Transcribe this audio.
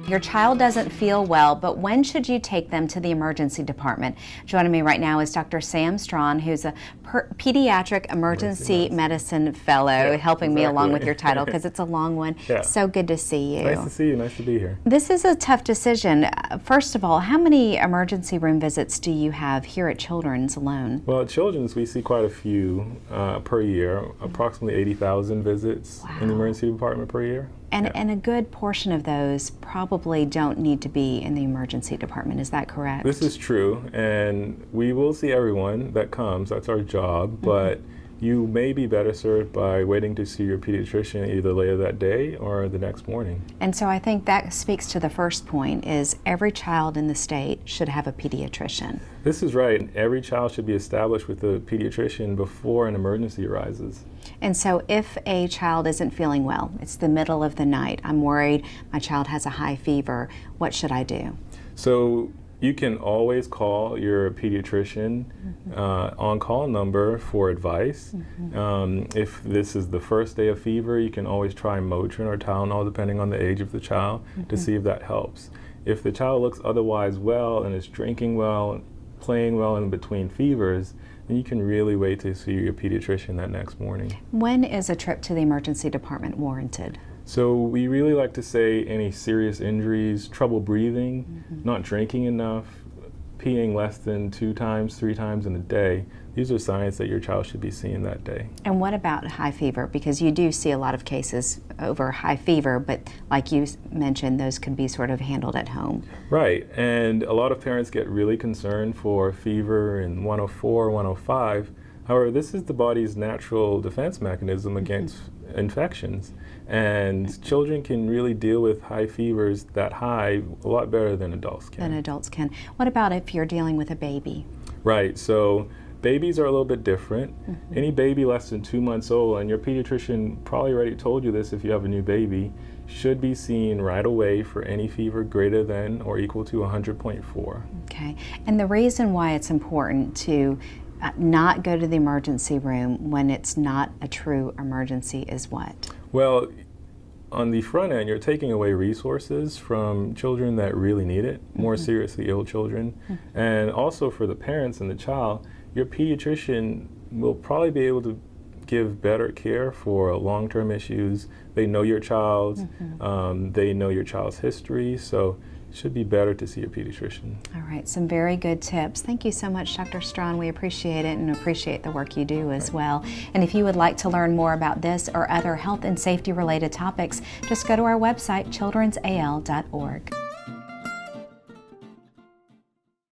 Your child doesn't feel well, but when should you take them to the emergency department? Joining me right now is Dr. Sam Strawn, who's a pediatric emergency medicine fellow, helping me along with your title because it's a long one. So good to see you. Nice to see you. Nice to be here. This is a tough decision. First of all, how many emergency room visits do you have here at Children's alone? Well, at Children's, we see quite a few per year, approximately 80,000 visits in the emergency department per year. And a good portion of those probably don't need to be in the emergency department. Is that correct? This is true, and we will see everyone that comes. That's our job, but you may be better served by waiting to see your pediatrician either later that day or the next morning. And so I think that speaks to the first point, is every child in the state should have a pediatrician. This is right. Every child should be established with a pediatrician before an emergency arises. And so if a child isn't feeling well, it's the middle of the night, I'm worried my child has a high fever, what should I do? So you can always call your pediatrician on-call number for advice. If this is the first day of fever, you can always try Motrin or Tylenol, depending on the age of the child, to see if that helps. If the child looks otherwise well and is drinking well, playing well in between fevers, then you can really wait to see your pediatrician that next morning. When is a trip to the emergency department warranted? So we really like to say any serious injuries, trouble breathing, not drinking enough, peeing less than 2 times, 3 times in a day. These are signs that your child should be seen that day. And what about high fever? Because you do see a lot of cases over high fever, but like you mentioned, those could be sort of handled at home. Right, and a lot of parents get really concerned for fever in 104, 105. However, this is the body's natural defense mechanism against infections, and children can really deal with high fevers that high a lot better than adults can. What about if you're dealing with a baby? Right, so babies are a little bit different. Any baby less than 2 months old, and your pediatrician probably already told you this if you have a new baby, should be seen right away for any fever greater than or equal to 100.4. Okay, and the reason why it's important to not go to the emergency room when it's not a true emergency is what? Well, on the front end, you're taking away resources from children that really need it, more seriously ill children. And also for the parents and the child, your pediatrician will probably be able to give better care for long-term issues. They know your child, they know your child's history, so it should be better to see a pediatrician. All right, some very good tips. Thank you so much, Dr. Strawn. We appreciate it and appreciate the work you do as well. And if you would like to learn more about this or other health and safety related topics, just go to our website, childrensal.org.